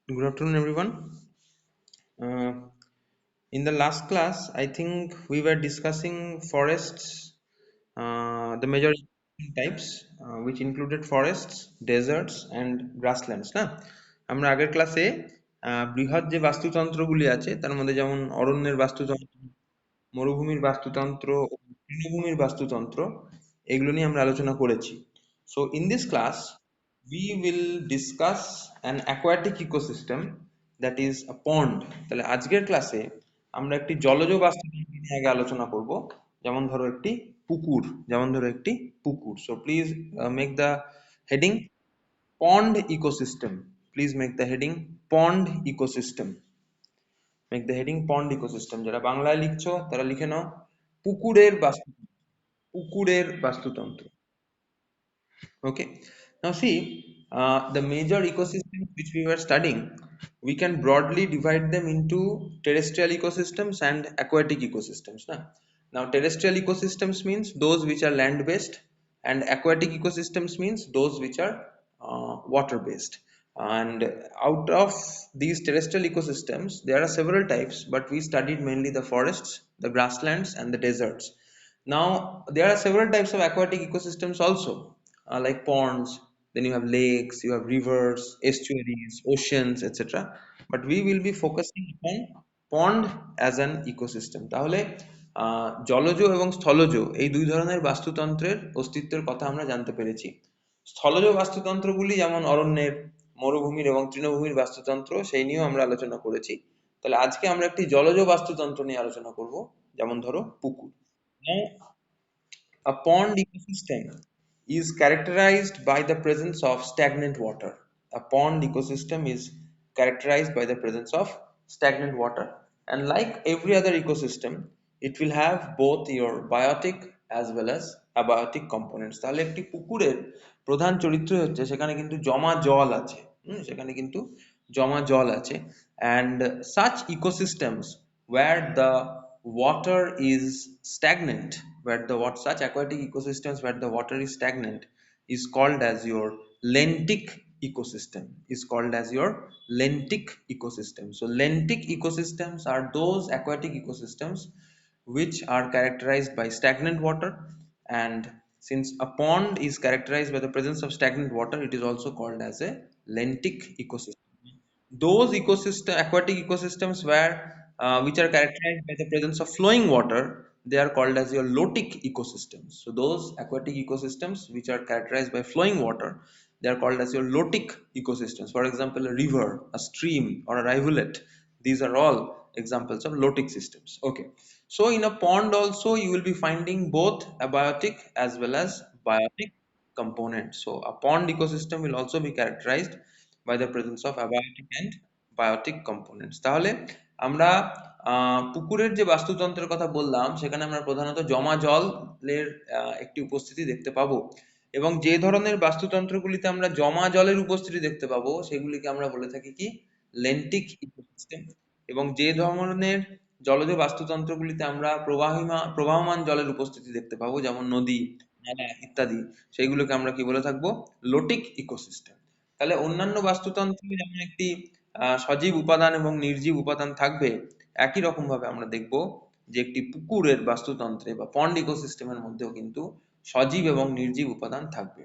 Good afternoon, everyone. Uh, in the last class, I think we were discussing forests, the major types, which included forests, deserts, and grasslands. না আমরা আগের ক্লাসে বৃহৎ যে বাস্তুতন্ত্রগুলি আছে তার মধ্যে যেমন অরণ্যের বাস্তুতন্ত্র, মরুভূমির বাস্তুতন্ত্র, তৃণভূমির বাস্তুতন্ত্র এগুলো নিয়ে আমরা আলোচনা করেছি। So in this class we will discuss an aquatic ecosystem that is a pond। তাহলে আজকের ক্লাসে আমরা একটি জলজ বাস্তুতন্ত্র নিয়ে আগে আলোচনা করব, যেমন ধরো একটি পুকুর, so please make the heading pond ecosystem। Please make the heading pond ecosystem। Make the heading pond ecosystem. যারা বাংলায় লিখছো তারা লিখে নাও পুকুরের বাস্তুতন্ত্র। Okay. Now see, the major ecosystems which we were studying, we can broadly divide them into terrestrial ecosystems and aquatic ecosystems. Now, terrestrial ecosystems means those which are land-based, and aquatic ecosystems means those which are water-based. And out of these terrestrial ecosystems, there are several types, but we studied mainly the forests, the grasslands, and the deserts. Now, there are several types of aquatic ecosystems also, like ponds, then you have lakes, you have rivers, estuaries, oceans, etc. But we will be focusing on pond as an ecosystem. তাহলে জলজ এবং স্থলজ এই দুই ধরনের বাস্তুতন্ত্রের অস্তিত্বের কথা আমরা জানতে পেরেছি। স্থলজ বাস্তুতন্ত্রগুলি যেমন অরণ্যের, মরুভূমির এবং তৃণভূমির বাস্তুতন্ত্র সেই নিয়েও আমরা আলোচনা করেছি। তাহলে আজকে আমরা একটি জলজ বাস্তুতন্ত্র নিয়ে আলোচনা করব, যেমন ধরো পুকুর। Now, a pond ecosystem is characterized by the presence of stagnant water. A pond ecosystem is characterized by the presence of stagnant water. And like every other ecosystem, it will have both your biotic as well as abiotic components। তাহলে একটি পুকুরের প্রধান চরিত্রই হচ্ছে সেখানে কিন্তু জমা জল আছে। সেখানে কিন্তু জমা জল আছে। And such ecosystems where the water is stagnant, such aquatic ecosystems where the water is stagnant is called as your lentic ecosystem, so lentic ecosystems are those aquatic ecosystems which are characterized by stagnant water. And since a pond is characterized by the presence of stagnant water, it is also called as a lentic ecosystem. Those aquatic ecosystems where which are characterized by the presence of flowing water, they are called as your lotic ecosystems. So those aquatic ecosystems which are characterized by flowing water, they are called as your lotic ecosystems. For example, a river, a stream, or a rivulet, these are all examples of lotic systems. Okay, so in a pond also you will be finding both abiotic as well as biotic components. So a pond ecosystem will also be characterized by the presence of abiotic and biotic components। তাহলে আমরা পুকুরের যে বাস্তুতন্ত্রের কথা বললাম সেখানে আমরা প্রধানত জমা জলের একটি উপস্থিতি দেখতে পাবো, এবং যে ধরনের বাস্তুতন্ত্রগুলিতে আমরা জমা জলের উপস্থিতি দেখতে পাবো সেগুলিকে আমরা বলে থাকি কি লেন্টিক ইকোসিস্টেম, এবং যে ধরনের জলজ বাস্তুতন্ত্রগুলিতে আমরা প্রবাহমান জলের উপস্থিতি দেখতে পাবো যেমন নদী, নালা ইত্যাদি, সেইগুলোকে আমরা কি বলে থাকবো লোটিক ইকোসিস্টেম। তাহলে অন্যান্য বাস্তুতন্ত্রে যেমন একটি সজীব উপাদান এবং নির্জীব উপাদান থাকবে, একই রকম ভাবে আমরা দেখব যে একটি পুকুরের বাস্তুতন্ত্রে বা পন্ড ইকোসিস্টেমের মধ্যেও কিন্তু সজীব এবং নির্জীব উপাদান থাকবে।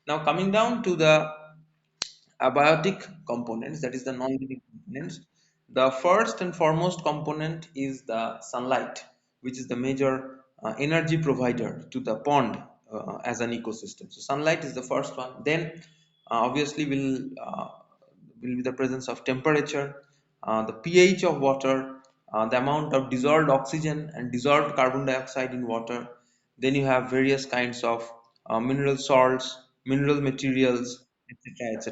Now coming down to the abiotic components, that is the non-living components, the first and foremost component is the sunlight, which is the major energy provider to the pond as an ecosystem. So sunlight is the first one. Then obviously will be the presence of temperature, the pH of water, the amount of dissolved oxygen and dissolved carbon dioxide in water. Then you have various kinds of mineral salts, mineral materials, etc. etc.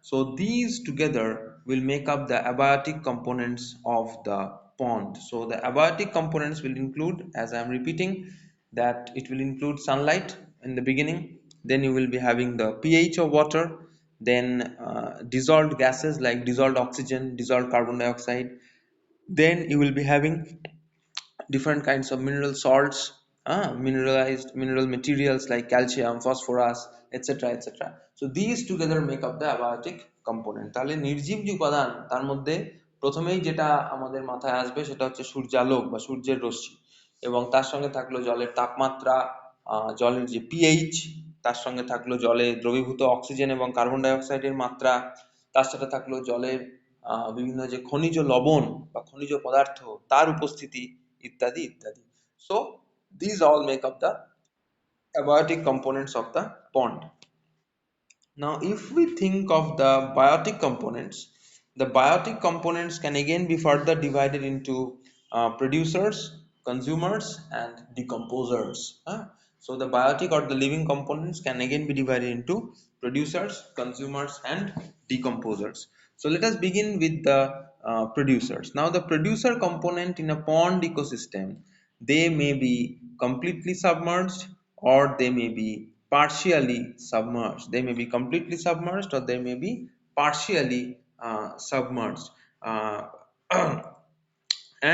So these together will make up the abiotic components of the pond. So the abiotic components will include, as I am repeating, that it will include sunlight in the beginning, then you will be having the pH of water, then dissolved gases like dissolved oxygen, dissolved carbon dioxide, then you will be having different kinds of mineral salts, mineralized mineral materials like calcium, phosphorus, etc. etc. So these together make up the abiotic component. তাহলে নির্জীব যে উপাদান তার মধ্যে প্রথমেই যেটা আমাদের মাথায় আসবে সেটা হচ্ছে সূর্যালোক বা সূর্যের রশ্মি, এবং তার সঙ্গে থাকলো জলের তাপমাত্রা, জলের যে পিএইচ, তার সঙ্গে থাকলো জলে দ্রবীভূত অক্সিজেন এবং কার্বন ডাই অক্সাইডের মাত্রা, তার সাথে থাকলো জলের বিভিন্ন যে খনিজ লবণ বা খনিজ পদার্থ তার উপস্থিতি, ইত্যাদি ইত্যাদি। So these all make up the abiotic components of the pond. Now, if we think of the the biotic components can again be further divided into producers, consumers, and decomposers. So, the biotic or the living components can again be divided into producers, consumers, and decomposers. So, let us begin with the producers. Now, the producer component in a pond ecosystem, they may be completely submerged or they may be partially submerged. They may be completely submerged or they may be partially submerged. Uh,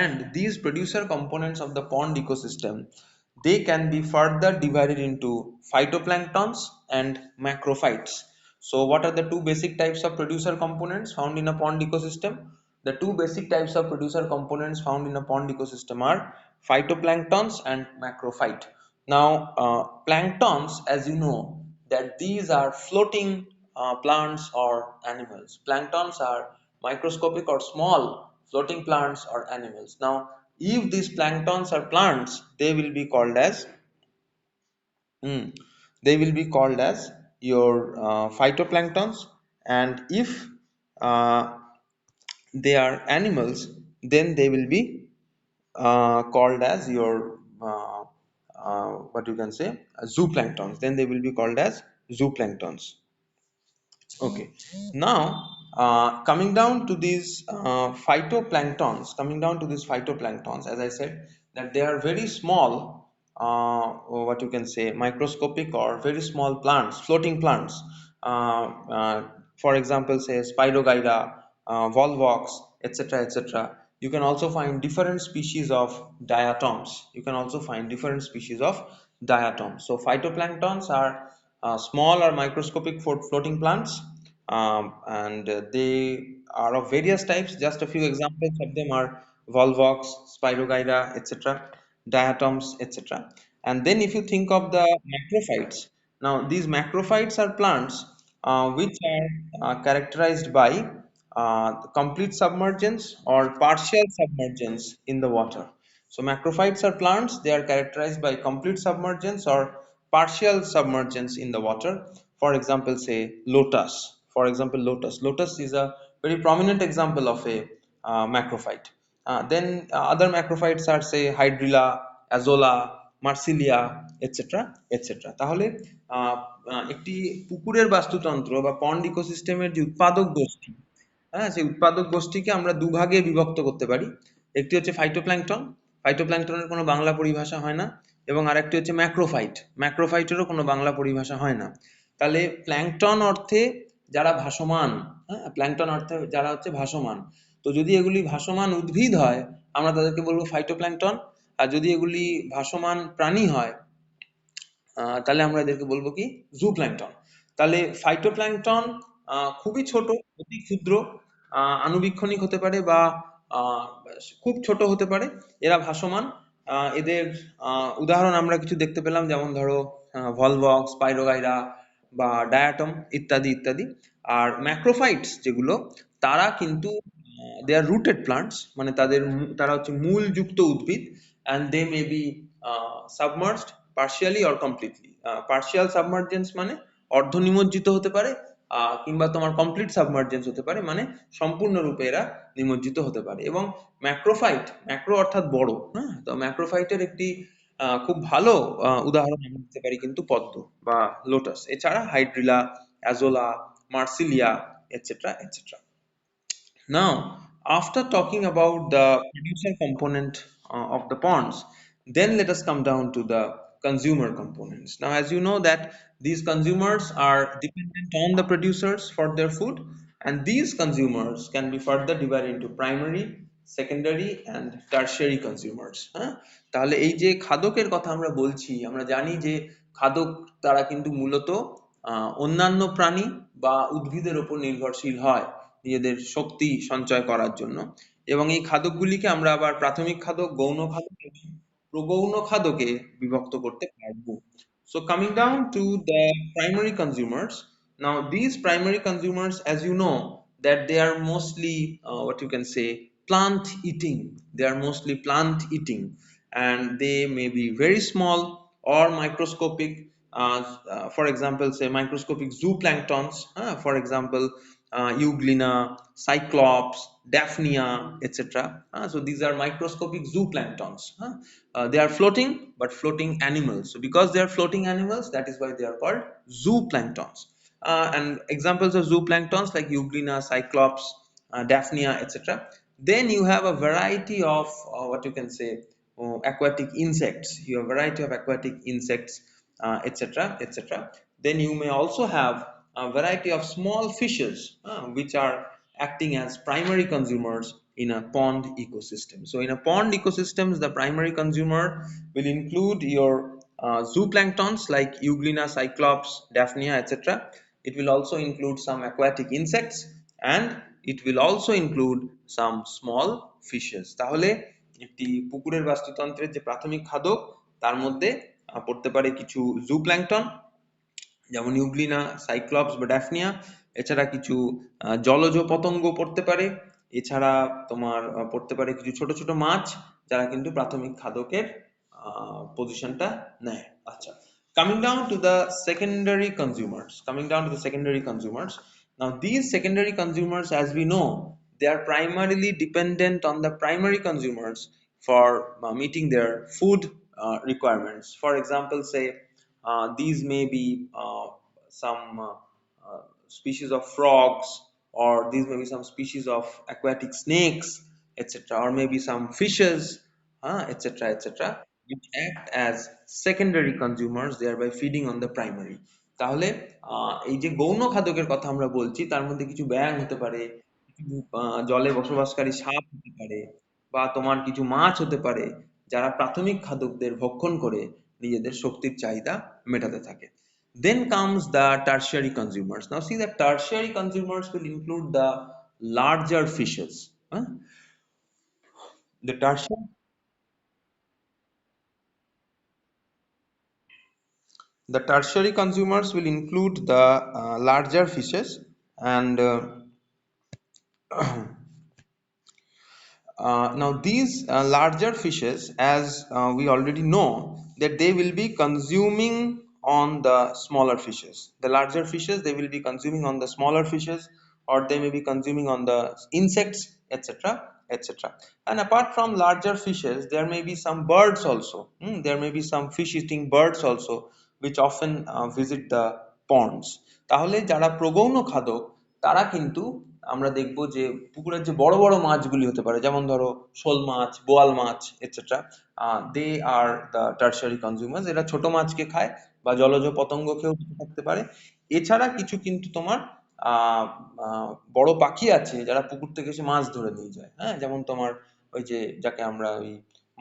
and these producer components of the pond ecosystem, they can be further divided into phytoplanktons and macrophytes. So what are the two basic types of producer components found in a pond ecosystem? The two basic types of producer components found in a pond ecosystem are phytoplanktons and macrophyte. Now planktons, as you know, that these are floating plants or animals. Planktons are microscopic or small floating plants or animals. Now, if these planktons are plants, they will be called as mm, your phytoplanktons, and if uh, they are animals, then they will be called as your what you can say zooplanktons. Then they will be called as zooplanktons. Okay. Now, coming down to these phytoplanktons, as I said, that they are very small, what you can say, microscopic or very small plants, floating plants. For example, say Spirogyra, Volvox, etc., etc. You can also find different species of diatoms. You can also find different species of diatoms. So, phytoplanktons are small or microscopic floating plants, and they are of various types. Just a few examples of them are Volvox, Spirogyra, etc., diatoms, etc. And then if you think of the macrophytes, now these macrophytes are plants which are characterized by complete submergence or partial submergence in the water. So macrophytes are plants, they are characterized by complete submergence or partial submergence in the water. For example, say lotus. For example, lotus. Lotus is a very prominent example of a macrophyte. Then other macrophytes are say hydrilla, azolla, marsilia, etc. etc. তাহলে একটি পুকুরের বাস্তুতন্ত্র বা পন্ড ইকোসিস্টেমের যে উৎপাদক গোষ্ঠী, হ্যাঁ, সেই উৎপাদক গোষ্ঠীকে আমরা দুভাগে বিভক্ত করতে পারি। একটি হচ্ছে ফাইটোপ্ল্যাঙ্কটন, ফাইটোপ্ল্যাঙ্কটনের কোনো বাংলা পরিভাষা হয় না, এবং আরেকটি হচ্ছে ম্যাক্রোফাইট, ম্যাক্রোফাইটেরও কোনো বাংলা পরিভাষা হয় না। তাহলে প্ল্যাঙ্কটন অর্থে যারা ভাসমান, হ্যাঁ, প্ল্যাঙ্কটন অর্থে যারা হচ্ছে ভাসমান, তো যদি এগুলি ভাসমান উদ্ভিদ হয় আমরা তাদেরকে বলবো ফাইটোপ্ল্যাঙ্কটন, আর যদি এগুলি ভাসমান প্রাণী হয় তাহলে আমরা এদেরকে বলবো কি জুপ্ল্যাঙ্কটন। তাহলে ফাইটোপ্ল্যাঙ্কটন খুবই ছোট, অতি ক্ষুদ্র, আণুবীক্ষণিক হতে পারে বা আহ, খুব ছোট হতে পারে, এরা ভাসমান। এদের উদাহরণ আমরা কিছু দেখতে পেলাম, যেমন ধরো ভলভক্স, স্পাইরোগাইরা বা ডায়াটম ইত্যাদি ইত্যাদি। আর ম্যাক্রোফাইটস যেগুলো, তারা কিন্তু দে আর রুটেড প্লান্টস, মানে তারা হচ্ছে মূলযুক্ত উদ্ভিদ, and they may be submerged partially or completely. Partial submergence মানে অর্ধ নিমজ্জিত হতে পারে, কিংবা তোমার কমপ্লিট সাবমার্জেন্স হতে পারে, মানে সম্পূর্ণরূপে এরা নিমজ্জিত হতে পারে। এবং ম্যাক্রোফাইট, ম্যাক্রো অর্থাৎ বড়, হ্যাঁ, তো ম্যাক্রোফাইটের একটি খুব ভালো উদাহরণ আমরা দিতে পারি কিন্তু পদ্ম বা লোটাস, এছাড়া hydrilla, azolla, marsilea, etcetera etcetera. Now, after talking about the producer component of the ponds, then let us come down to the consumer components. Now, as you know that these consumers are dependent on the producers for their food, and these consumers can be further divided into primary, secondary and tertiary consumers. হ্যাঁ, তাহলে এই যে খাদকের কথা আমরা বলছি, আমরা জানি যে খাদক তারা কিন্তু মূলত অন্যান্য প্রাণী বা উদ্ভিদের উপর নির্ভরশীল হয় নিজেদের শক্তি সঞ্চয় করার জন্য, এবং এই খাদকগুলিকে আমরা আবার প্রাথমিক খাদক, গৌণ খাদক এবং প্রগৌণ খাদকে বিভক্ত করতে পারবো। So coming down to the primary consumers, now these primary consumers, as you know, that they are mostly what you can say plant eating. They are mostly plant eating, and they may be very small or microscopic. For example, say microscopic zooplanktons, for example, euglena, cyclops, daphnia, etc. So these are microscopic zooplanktons. They are floating, but floating animals. So because they are floating animals, that is why they are called zooplanktons. And examples of zooplanktons like euglena, cyclops, daphnia, etc. Then you have a variety of what you can say aquatic insects. You have a variety of aquatic insects, etc., etc. Then you may also have a variety of small fishes, which are acting as primary consumers in a pond ecosystem. So in a pond ecosystems, the primary consumer will include your zooplanktons like euglena, cyclops, daphnia, etc. It will also include some aquatic insects, and it will also include some small fishes. তাহলে একটি পুকুরের বাস্তুতন্ত্রের যে প্রাথমিক খাদক, তার মধ্যে পড়তে পারে কিছু জুপ্ল্যাঙ্কটন যেমন ইউগ্লিনা, সাইক্লপস বা ড্যাফনিয়া, এছাড়া কিছু জলজ পতঙ্গ পড়তে পারে, এছাড়া তোমার পড়তে পারে কিছু ছোট ছোট মাছ যারা কিন্তু প্রাথমিক খাদকের পজিশনটা নেয়। আচ্ছা, coming down to the secondary consumers. Now these secondary consumers, as we know, they are primarily dependent on the primary consumers for meeting their food requirements. For example, say these may be some species of frogs, or these may be some species of aquatic snakes, etc., or maybe some fishes, etc., etc., which act as secondary consumers, thereby feeding on the primary. তাহলে এই যে গৌণ খাদকের কথা আমরা বলছি, তার মধ্যে কিছু ব্যাঙ হতে পারে, কিছু জলে বসবাসকারী সাপ হতে পারে, বা তোমার কিছু মাছ হতে পারে, যারা প্রাথমিক খাদকদের ভক্ষণ করে নিজেদের শক্তির চাহিদা মেটাতে থাকে। Then comes the tertiary consumers. Now see, the tertiary consumers will include the larger fishes. The tertiary the tertiary consumers will include the larger fishes, and now these larger fishes, as we already know, that they will be consuming on the smaller fishes. The larger fishes, they will be consuming on the smaller fishes, or they may be consuming on the insects, etc., etc. And apart from larger fishes, there may be some birds also. There may be some fish eating birds also, which often visit the ponds. তাহলে যারা প্রগৌণ খাদক, তারা কিন্তু আমরা দেখব যে পুকুরের যে বড় বড় মাছগুলি হতে পারে, যেমন ধরো শোল মাছ, বোয়াল মাছ, etcetera, they are the tertiary consumers. এরা ছোট মাছকে খায় বা জলজ পতঙ্গ খেয়েও বেঁচে থাকতে পারে। এছাড়া কিছু কিন্তু তোমার আহ আহ, বড় পাখি আছে যারা পুকুর থেকে এসে মাছ ধরে নিয়ে যায়, হ্যাঁ, যেমন তোমার ওই যে যাকে আমরা ওই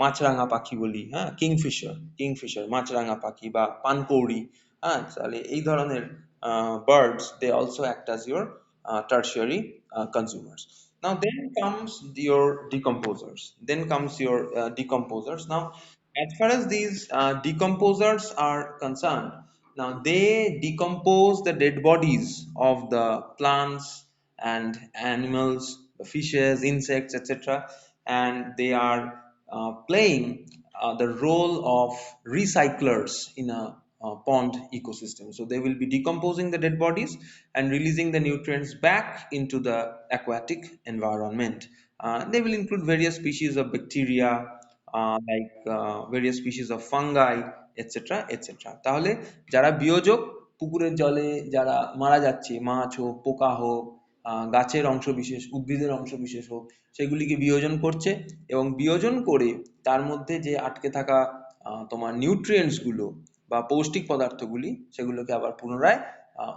মাছরাঙা পাখি বলি, হ্যাঁ, কিংফিশার মাছরাঙা পাখি বা পানকৌড়ি, হ্যাঁ, তাহলে এই ধরনের birds, they also act as your tertiary consumers. Now then comes your decomposers. Now as far as these decomposers are concerned, now they decompose the dead bodies of the plants and animals, the fishes, insects, etc., and they are playing the role of recyclers in a pond ecosystem. So they will be decomposing the dead bodies and releasing the nutrients back into the aquatic environment. They will include various species of bacteria, like various species of fungi, etc., etc. তাহলে যারা বিয়োজক, পুকুরের জলে যারা মারা যাচ্ছে, মাছ হোক, পোকা হোক, গাছের অংশবিশেষ, উদ্ভিদের অংশবিশেষ হোক, সেগুলিকে বিয়োজন করছে, এবং বিয়োজন করে তার মধ্যে যে আটকে থাকা তোমার নিউট্রিয়েন্টস গুলো বা পৌষ্টিক পদার্থগুলি, সেগুলোকে আবার পুনরায়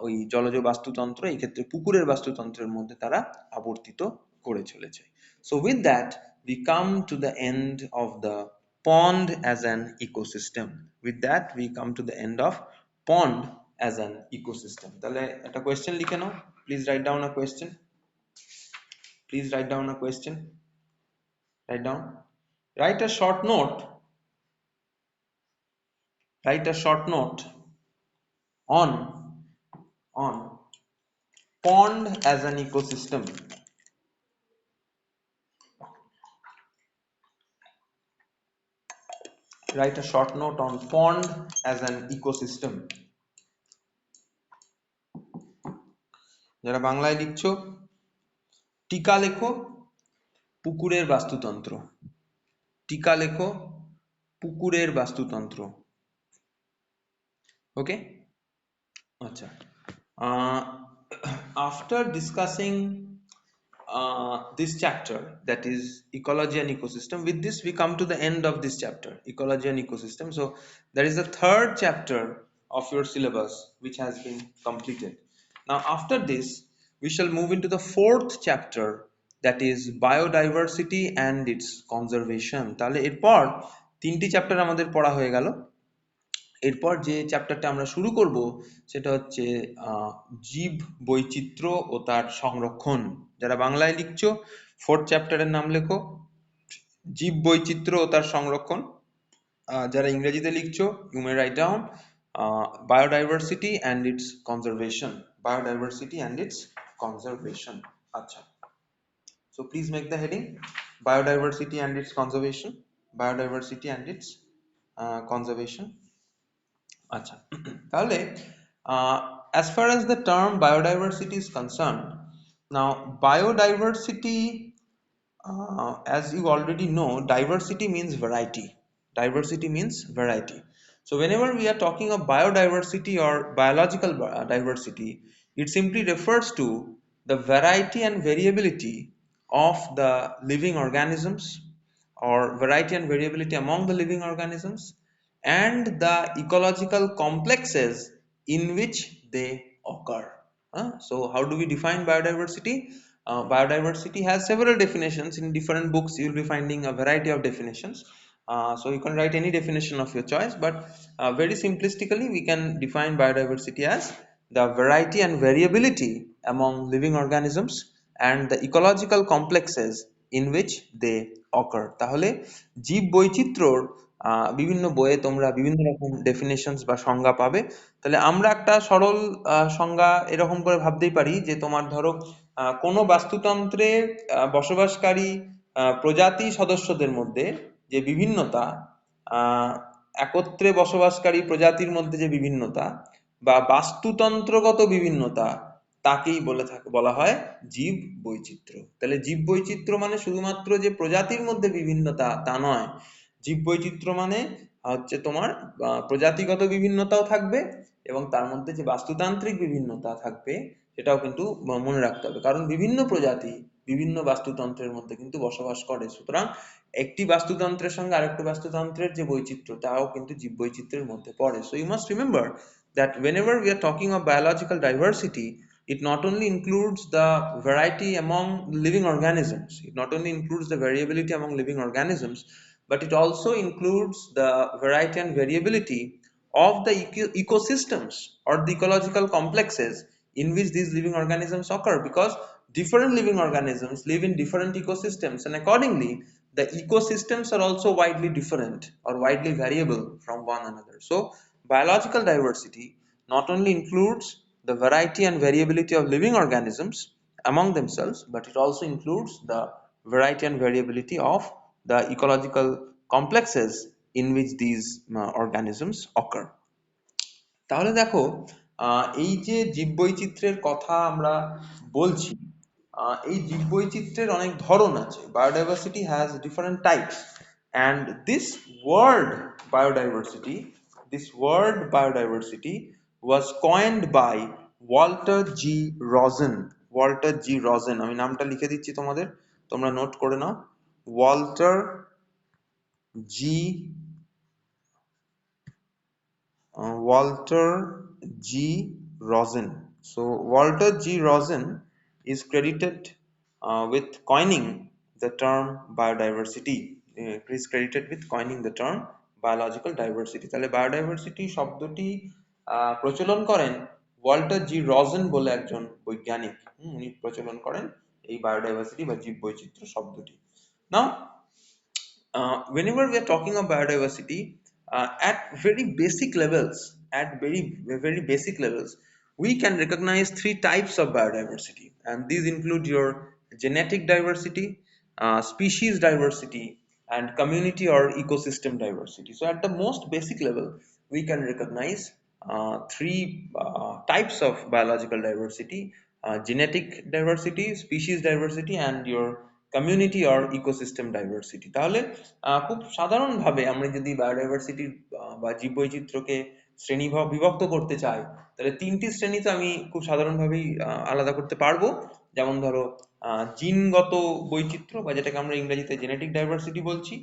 ওই জলজ বাস্তুতন্ত্র, এই ক্ষেত্রে পুকুরের বাস্তুতন্ত্রের মধ্যে তারা আবর্তিত করে চলেছে। So with that we come to the end of the pond as an ecosystem. With that we come to the end of pond as an ecosystem. তাহলে একটা কোয়েশ্চেন লিখে নাও, please write down a question, please write down a question, write down, write a short note, write a short note on on pond as an ecosystem. Write a short note on pond as an ecosystem. যারা বাংলায় লিখছো টিকা লেখো পুকুরের বাস্তুতন্ত্র, টিকা লেখো পুকুরের বাস্তুতন্ত্র। ওকে, আচ্ছা, after discussing this chapter, that is ecology and ecosystem, with this we come to the end of this chapter, ecology and ecosystem. So there is a third chapter of your syllabus which has been completed. Now after this we shall move into the fourth chapter, that is biodiversity and its conservation. তাহলে এরপর তিনটি chapter আমাদের পড়া হয়ে গেল। এরপর যে চ্যাপ্টারটা আমরা শুরু করব সেটা হচ্ছে জীব বৈচিত্র্য ও তার সংরক্ষণ। যারা বাংলায় লিখছো ফোর্থ চ্যাপ্টারের নাম লেখো জীব বৈচিত্র্য ও তার সংরক্ষণ। যারা ইংরেজিতে লিখছো you may write down biodiversity and its conservation, biodiversity and its conservation. আচ্ছা, so please make the heading biodiversity and its conservation, biodiversity and its conservation. আচ্ছা, তাহলে as far as the term biodiversity is concerned, now biodiversity, as you already know, diversity means variety, diversity means variety. So whenever we are talking of biodiversity or biological diversity, it simply refers to the variety and variability of the living organisms, or variety and variability among the living organisms, and the ecological complexes in which they occur. So how do we define biodiversity? Biodiversity has several definitions. In different books you will be finding a variety of definitions, so you can write any definition of your choice, but very simplistically we can define biodiversity as the variety and variability among living organisms and the ecological complexes in which they occur. তাহলে জীব বৈচিত্র্যর বিভিন্ন বইয়ে তোমরা বিভিন্ন রকম definitions বা সংজ্ঞা পাবে। তাহলে আমরা একটা সরল সংজ্ঞা এরকম করে ভাবতেই পারি যে তোমার ধরো কোনো বাস্তুতন্ত্রে বসবাসকারী প্রজাতি সদস্যদের মধ্যে যে বিভিন্নতা, একত্রে বসবাসকারী প্রজাতির মধ্যে যে বিভিন্নতা বা বাস্তুতন্ত্রগত বিভিন্নতা, তাকেই বলা হয় জীব বৈচিত্র্য। তাহলে জীব বৈচিত্র্য মানে শুধুমাত্র যে প্রজাতির মধ্যে বিভিন্নতা তা নয়, জীব বৈচিত্র্য মানে হচ্ছে তোমার প্রজাতিগত বিভিন্নতাও থাকবে এবং তার মধ্যে যে বাস্তুতান্ত্রিক বিভিন্নতা থাকবে সেটাও কিন্তু মনে রাখতে হবে, কারণ বিভিন্ন প্রজাতি বিভিন্ন বাস্তুতন্ত্রের মধ্যে কিন্তু বসবাস করে। সুতরাং একটি বাস্তুতন্ত্রের সঙ্গে আরেকটি বাস্তুতন্ত্রের যে বৈচিত্র্য তাও কিন্তু জীব বৈচিত্র্যের মধ্যে পড়ে। So you must remember that whenever we are talking of biological diversity, it not only includes the variety among living organisms, it not only includes the variability among living organisms, but it also includes the variety and variability of the ecosystems or the ecological complexes in which these living organisms occur, because different living organisms live in different ecosystems, and accordingly the ecosystems are also widely different or widely variable from one another. So biological diversity not only includes the variety and variability of living organisms among themselves, but it also includes the variety and variability of the ecological complexes in which these organisms occur. তাহলে দেখো এই যে জীববৈচিত্র্যের কথা আমরা বলছি, এই জীববৈচিত্র্যের অনেক ধরন আছে। Biodiversity has different types, and this word biodiversity was coined by Walter G রজেন। Walter জি রজেন, আমি নামটা লিখে দিচ্ছি তোমাদের, তোমরা নোট করে নাও। Walter G Walter G. Rosen. So Walter G. Rosen is credited with coining the term biodiversity. He is credited with coining the term biological diversity. তাহলে biodiversity শব্দটি প্রচলন করেন ওয়াল্টার জি রজেন বলে একজন বৈজ্ঞানিক। উনি প্রচলন করেন এই বায়োডাইভার্সিটি বা জীববৈচিত্র্য শব্দটি। নাও whenever we are talking of biodiversity, at very basic levels, we can recognize three types of biodiversity, and these include your genetic diversity, species diversity, and community or ecosystem diversity. So, at the most basic level, we can recognize three types of biological diversity: genetic diversity, species diversity, and your community or ecosystem diversity. তাহলে খুব সাধারণভাবে আমরা যদি বায়োডাইভার্সিটির বা জীববৈচিত্র্যকে শ্রেণী বিভক্ত করতে চাই, তাহলে তিনটি শ্রেণীতে আমি খুব সাধারণভাবেই আলাদা করতে পারবো। যেমন ধরো জিনগত বৈচিত্র্য বা যেটাকে আমরা ইংরেজিতে জেনেটিক ডাইভার্সিটি বলছি।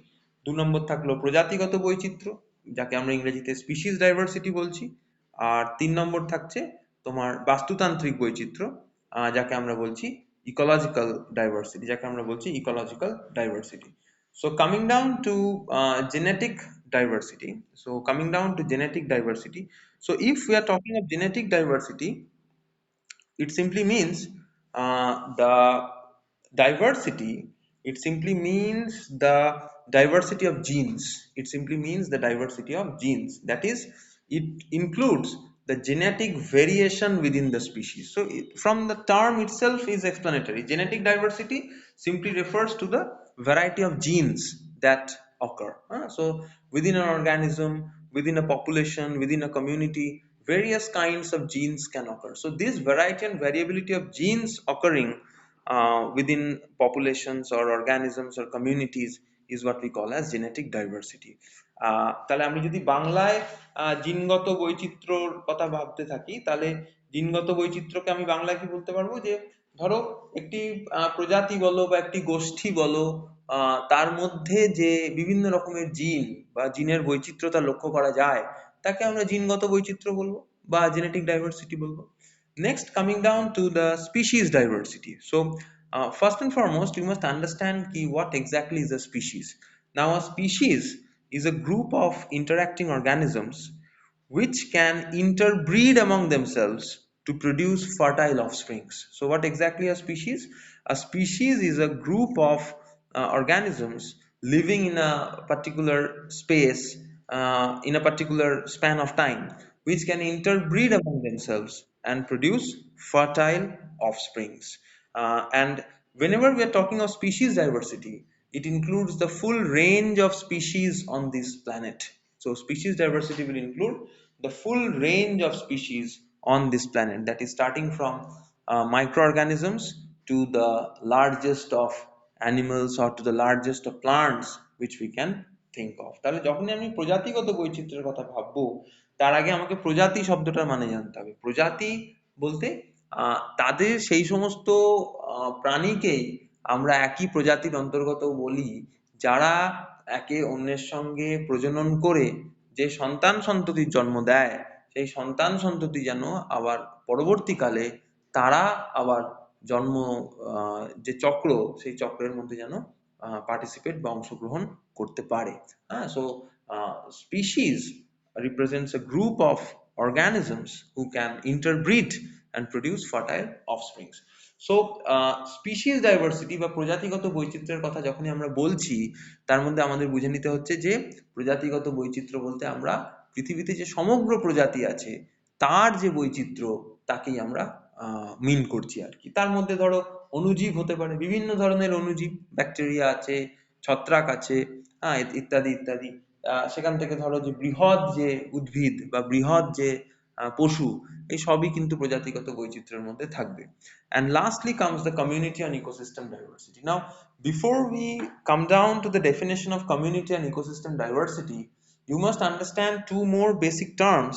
2 নম্বর থাকলো প্রজাতিগত বৈচিত্র্য, যাকে আমরা ইংরেজিতে স্পিসিস ডাইভার্সিটি বলছি। আর 3 নম্বর থাকছে তোমার বাস্তুতান্ত্রিক বৈচিত্র্য, যাকে আমরা বলছি ecological diversity, যাকে আমরা বলছি ecological diversity. So coming down to genetic diversity, so if we are talking of genetic diversity, it simply means the diversity, it simply means the diversity of genes. It simply means the diversity of genes. That is, it includes the genetic variation within the species. So, from the term itself is explanatory. Genetic diversity simply refers to the variety of genes that occur. So, within an organism, within a population, within a community, various kinds of genes can occur. So, this variety and variability of genes occurring within populations or organisms or communities is what we call as genetic diversity. তাহলে আমি যদি বাংলায় জিনগত বৈচিত্র্যর কথা ভাবতে থাকি, তাহলে জিনগত বৈচিত্র্যকে আমি বাংলায় কি বলতে পারবো, যে ধরো একটি প্রজাতি বলো বা একটি গোষ্ঠী বলো, তার মধ্যে যে বিভিন্ন রকমের জিন বা জিনের বৈচিত্র্যতা লক্ষ্য করা যায়, তাকে আমরা জিনগত বৈচিত্র্য বলবো বা জেনেটিক ডাইভার্সিটি বলবো। Next, coming down to the species diversity. So, first and foremost, you must understand what exactly is a species. Now, a species is a group of interacting organisms which can interbreed among themselves to produce fertile offsprings. So, what exactly a species? A species is a group of organisms living in a particular space, in a particular span of time, which can interbreed among themselves and produce fertile offsprings. And whenever we are talking of species diversity, it includes the full range of species on this planet. So, species diversity will include the full range of species on this planet, that is starting from microorganisms to the largest of animals or to the largest of plants which we can think of. তাহলে যখনই আমি প্রজাতিগত বৈচিত্র্যের কথা ভাববো, তার আগে আমাকে প্রজাতি শব্দটার মানে জানতে হবে। প্রজাতি বলতে তাদের সেই সমস্ত প্রাণীকেই আমরা একই প্রজাতির অন্তর্গত বলি, যারা একে অন্যের সঙ্গে প্রজনন করে যে সন্তান সন্ততির জন্ম দেয়, সেই সন্তান সন্ততি যেন আবার পরবর্তীকালে তারা আবার জন্ম যে চক্র, সেই চক্রের মধ্যে যেন পার্টিসিপেট বা অংশগ্রহণ করতে পারে। So species represents a group of organisms who can interbreed and produce fertile offsprings. So, species diversity বা প্রজাতিগত বৈচিত্র্যের কথা যখনই আমরা বলছি, তার মধ্যে আমাদের বুঝে নিতে হচ্ছে যে প্রজাতিগত বৈচিত্র্য বলতে আমরা পৃথিবীতে যে সমগ্র প্রজাতি আছে তার যে বৈচিত্র্য, তাকেই আমরা মিন করছি আর কি। তার মধ্যে ধরো অণুজীব হতে পারে, বিভিন্ন ধরনের অণুজীব, ব্যাকটেরিয়া আছে, ছত্রাক আছে, ইত্যাদি ইত্যাদি। সেখান থেকে ধরো যে বৃহৎ যে উদ্ভিদ বা বৃহৎ যে পশু, এই সবই কিন্তু প্রজাতিগত বৈচিত্র্যের মধ্যে থাকবে। And lastly comes the community and ecosystem diversity. Now, before we come down to the definition of community and ecosystem diversity, you must understand two more basic terms.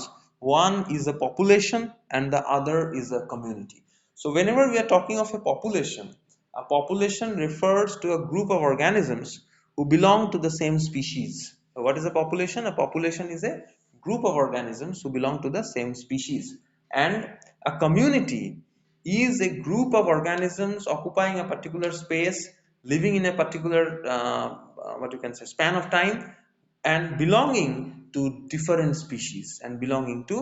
One is a population and the other is a community. So, whenever we are talking of a population refers to a group of organisms who belong to the same species. So, what is a population? A population is a group of organisms who belong to the same species. And a community is a group of organisms occupying a particular space, living in a particular what you can say span of time, and belonging to different species and belonging to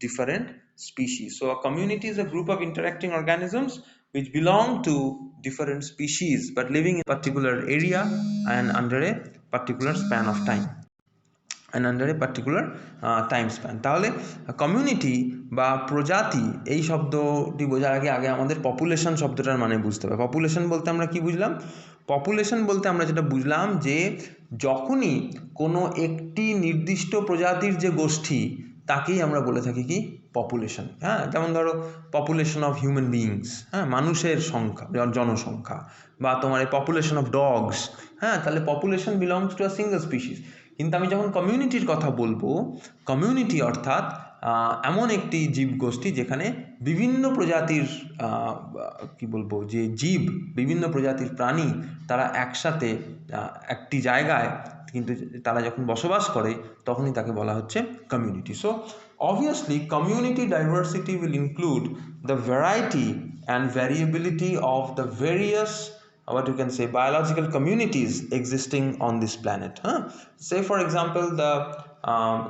different species. So a community is a group of interacting organisms which belong to different species but living in a particular area and under a particular span of time and under a particular time span. তাহলে community বা প্রজাতি এই শব্দটি বোঝার আগে আগে আমাদের population শব্দটার মানে বুঝতে হবে। পপুলেশন বলতে আমরা কি বুঝলাম? পপুলেশন বলতে আমরা যেটা বুঝলাম যে যখনই কোনো একটি নির্দিষ্ট প্রজাতির যে গোষ্ঠী তাকেই আমরা বলে থাকি কি পপুলেশন। হ্যাঁ, যেমন ধরো পপুলেশন অফ হিউম্যান বিইংস, হ্যাঁ, মানুষের সংখ্যা, জনসংখ্যা, বা তোমার এই পপুলেশন অফ ডগস। হ্যাঁ, তাহলে population belongs to a single species. কিন্তু আমি যখন কমিউনিটির কথা বলবো, কমিউনিটি অর্থাৎ এমন একটি জীবগোষ্ঠী যেখানে বিভিন্ন প্রজাতির কি বলবো যে জীব, বিভিন্ন প্রজাতির প্রাণী তারা একসাথে একটি জায়গায় কিন্তু তারা যখন বসবাস করে তখনই তাকে বলা হচ্ছে community. So obviously community diversity will include the variety and variability of the various what you can say biological communities existing on this planet. Say for example the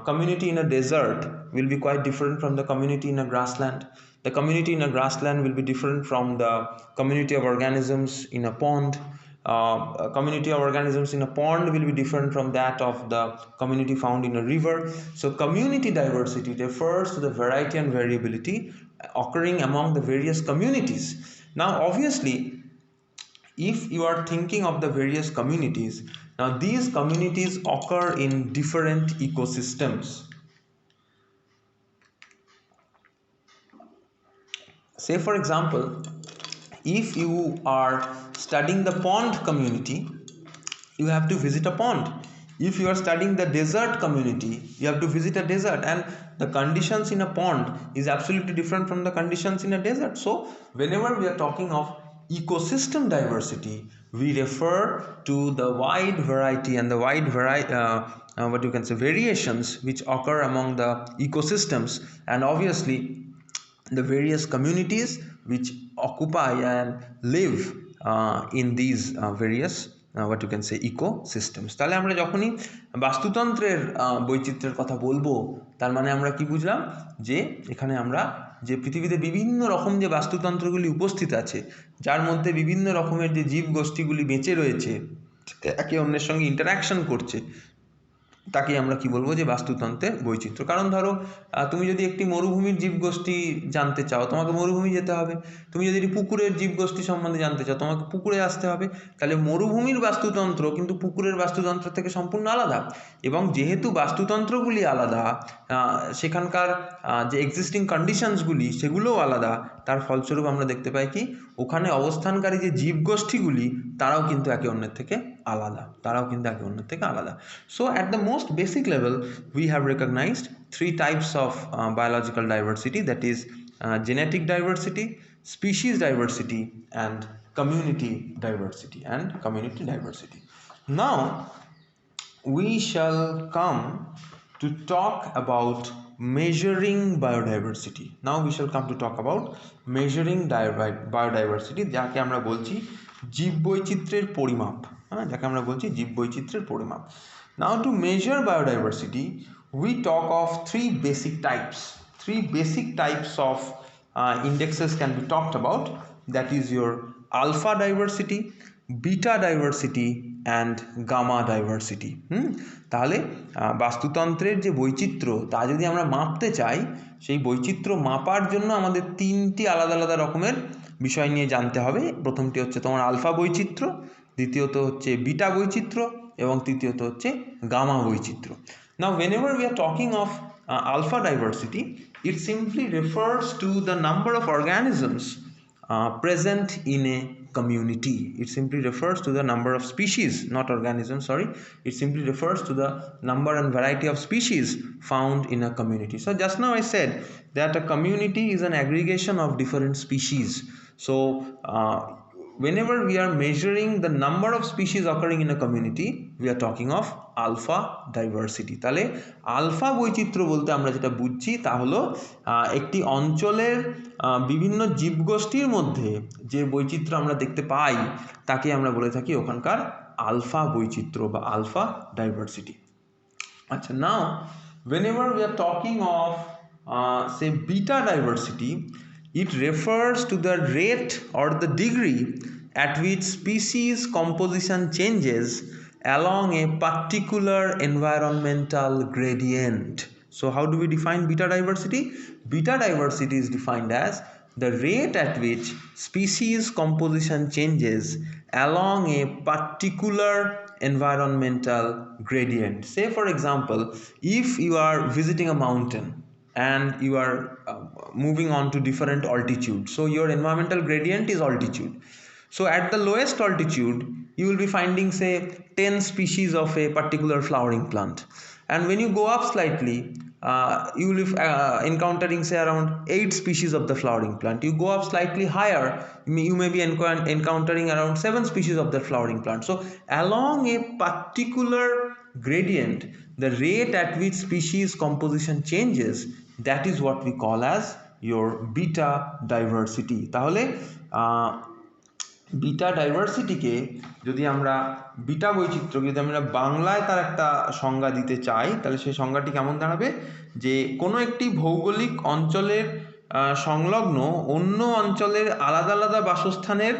community in a desert will be quite different from the community in a grassland. The community in a grassland will be different from the community of organisms in a pond. A community of organisms in a pond will be different from that of the community found in a river. So community diversity refers to the variety and variability occurring among the various communities. Now obviously if you are thinking of the various communities, now these communities occur in different ecosystems. Say for example, if you are studying the pond community, you have to visit a pond. If you are studying the desert community, you have to visit a desert, and the conditions in a pond is absolutely different from the conditions in a desert. So whenever we are talking of ecosystem diversity, we refer to the wide variety and the wide what you can say variations which occur among the ecosystems, and obviously the various communities which occupy and live in these various what you can say ecosystems. তাহলে আমরা যখনই বাস্তুতন্ত্রের বৈচিত্র্যের কথা বলবো তার মানে আমরা কি বুঝলাম যে এখানে আমরা যে পৃথিবীতে বিভিন্ন রকম যে বাস্তুতন্ত্রগুলি উপস্থিত আছে, যার মধ্যে বিভিন্ন রকমের যে জীবগোষ্ঠীগুলি বেঁচে রয়েছে, একে অন্যের সঙ্গে ইন্টারাকশন করছে, তাকে আমরা কি বলবো যে বাস্তুতন্ত্রের বৈচিত্র্য। কারণ ধরো তুমি যদি একটি মরুভূমির জীবগোষ্ঠী জানতে চাও তোমাকে মরুভূমি যেতে হবে, তুমি যদি পুকুরের জীবগোষ্ঠী সম্বন্ধে জানতে চাও তোমাকে পুকুরে আসতে হবে। তাহলে মরুভূমির বাস্তুতন্ত্র কিন্তু পুকুরের বাস্তুতন্ত্র থেকে সম্পূর্ণ আলাদা, এবং যেহেতু বাস্তুতন্ত্রগুলি আলাদা, সেখানকার যে এক্সিস্টিং কন্ডিশনসগুলি সেগুলোও আলাদা, তার ফলস্বরূপ আমরা দেখতে পাই কি ওখানে অবস্থানকারী যে জীবগোষ্ঠীগুলি তারাও কিন্তু একে অন্যের থেকে আলাদা। So at the most basic level we have recognized three types of biological diversity, that is genetic diversity, species diversity, and community diversity. Now we shall come to talk about measuring biodiversity. Biodiversity যাকে আমরা বলছি জীববৈচিত্র্যের পরিমাপ। Now to measure biodiversity we talk of three basic types of indexes can be talked about, that is your alpha diversity, beta diversity and gamma diversity. তাহলে বাস্তুতন্ত্রের যে বৈচিত্র্য তা যদি আমরা মাপতে চাই, সেই বৈচিত্র্য মাপার জন্য আমাদের তিনটি আলাদা আলাদা রকমের বিষয় নিয়ে জানতে হবে। প্রথমটি হচ্ছে তোমার আলফা বৈচিত্র্য, দ্বিতীয়ত হচ্ছে বিটা বৈচিত্র্য এবং তৃতীয়ত হচ্ছে গামা বৈচিত্র্য। Now whenever we are talking of alpha diversity, it simply refers to the number of organisms present in a community. It simply refers to the number of species, not organisms, sorry. It simply refers to the number and variety of species found in a community. So just now I said that a community is an aggregation of different species. So whenever we are measuring the number of species occurring in a community, we are talking of alpha diversity. তাহলে alpha বৈচিত্র্য বলতে আমরা যেটা বুঝছি তা হলো একটি অঞ্চলের বিভিন্ন জীবগোষ্ঠীর মধ্যে যে বৈচিত্র্য আমরা দেখতে পাই তাকে আমরা বলে থাকি ওখানকার আলফা বৈচিত্র্য বা আলফা ডাইভার্সিটি। আচ্ছা, নাও whenever we are talking of say beta diversity, it refers to the rate or the degree at which species composition changes along a particular environmental gradient. So how do we define beta diversity? Beta diversity is defined as the rate at which species composition changes along a particular environmental gradient. Say for example, if you are visiting a mountain and you are moving on to different altitude, so your environmental gradient is altitude. So at the lowest altitude you will be finding say 10 species of a particular flowering plant, and when you go up slightly you will be encountering say around 8 species of the flowering plant. You go up slightly higher, you may be encountering around 7 species of the flowering plant. So along a particular gradient, the rate at which species composition changes, that is what we call as your beta diversity. তাহলে beta ডাইভার্সিটিকে যদি আমরা beta বৈচিত্র্যকে যদি আমরা বাংলায় তার একটা সংজ্ঞা দিতে চাই, তাহলে সেই সংজ্ঞাটি কেমন দাঁড়াবে, যে কোনো একটি ভৌগোলিক অঞ্চলের সংলগ্ন অন্য অঞ্চলের আলাদা আলাদা বাসস্থানের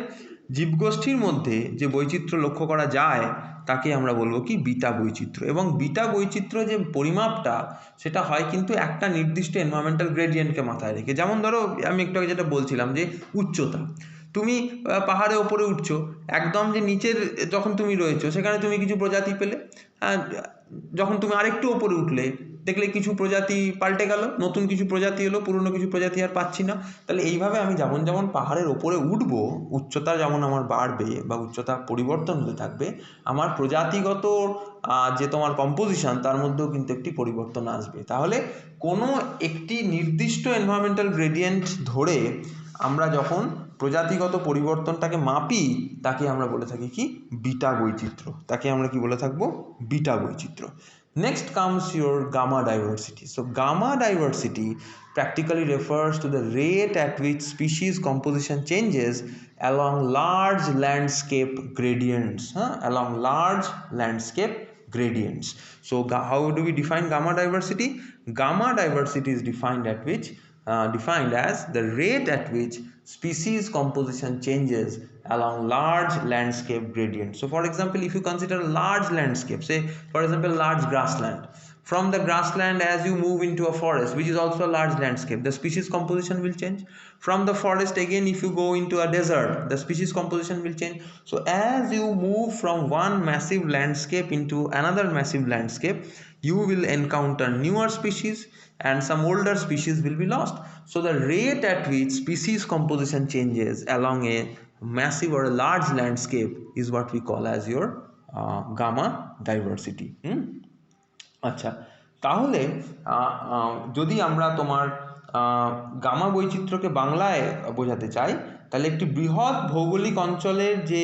জীবগোষ্ঠীর মধ্যে যে বৈচিত্র্য লক্ষ্য করা যায় তাকে আমরা বলবো কি বিটা বৈচিত্র্য। এবং বিটা বৈচিত্র্য যে পরিমাপটা সেটা হয় কিন্তু একটা নির্দিষ্ট এনভায়রনমেন্টাল গ্রেডিয়েন্টকে মাথায় রেখে। যেমন ধরো আমি একটু আগে যেটা বলছিলাম যে উচ্চতা, তুমি পাহাড়ে ওপরে উঠছো, একদম যে নিচের যখন তুমি রয়েছো সেখানে তুমি কিছু প্রজাতি পেলে, যখন তুমি আরেকটু ওপরে উঠলে দেখলে কিছু প্রজাতি পাল্টে গেল, নতুন কিছু প্রজাতি এলো, পুরনো কিছু প্রজাতি আর পাচ্ছি না। তাহলে এইভাবে আমি যেমন যেমন পাহাড়ের ওপরে উঠবো, উচ্চতা যেমন আমার বাড়বে বা উচ্চতা পরিবর্তন হতে থাকবে, আমার প্রজাতিগত যে তোমার কম্পোজিশন তার মধ্যেও কিন্তু একটি পরিবর্তন আসবে। তাহলে কোনো একটি নির্দিষ্ট এনভায়রনমেন্টাল গ্রেডিয়েন্ট ধরে আমরা যখন প্রজাতিগত পরিবর্তনটাকে মাপি তাকে আমরা বলে থাকি কি বিটা বৈচিত্র্য, তাকে আমরা কি বলে থাকবো বিটা বৈচিত্র্য। Next comes your gamma diversity. So gamma diversity practically refers to the rate at which species composition changes along large landscape gradients, along large landscape gradients. So how do we define gamma diversity? Gamma diversity is defined as the rate at which species composition changes along large landscape gradients. So for example, if you consider a large landscape, say for example large grassland, from the grassland as you move into a forest, which is also a large landscape, the species composition will change. From the forest again, if you go into a desert, the species composition will change. So as you move from one massive landscape into another massive landscape, you will encounter newer species and some older species will be lost. So the rate at which species composition changes along a massive or a large landscape is what we call as your gamma diversity. আচ্ছা, তাহলে যদি আমরা তোমার gamma বৈচিত্র্যকে বাংলায় বোঝাতে চাই, তাহলে একটি বৃহৎ ভৌগোলিক অঞ্চলের যে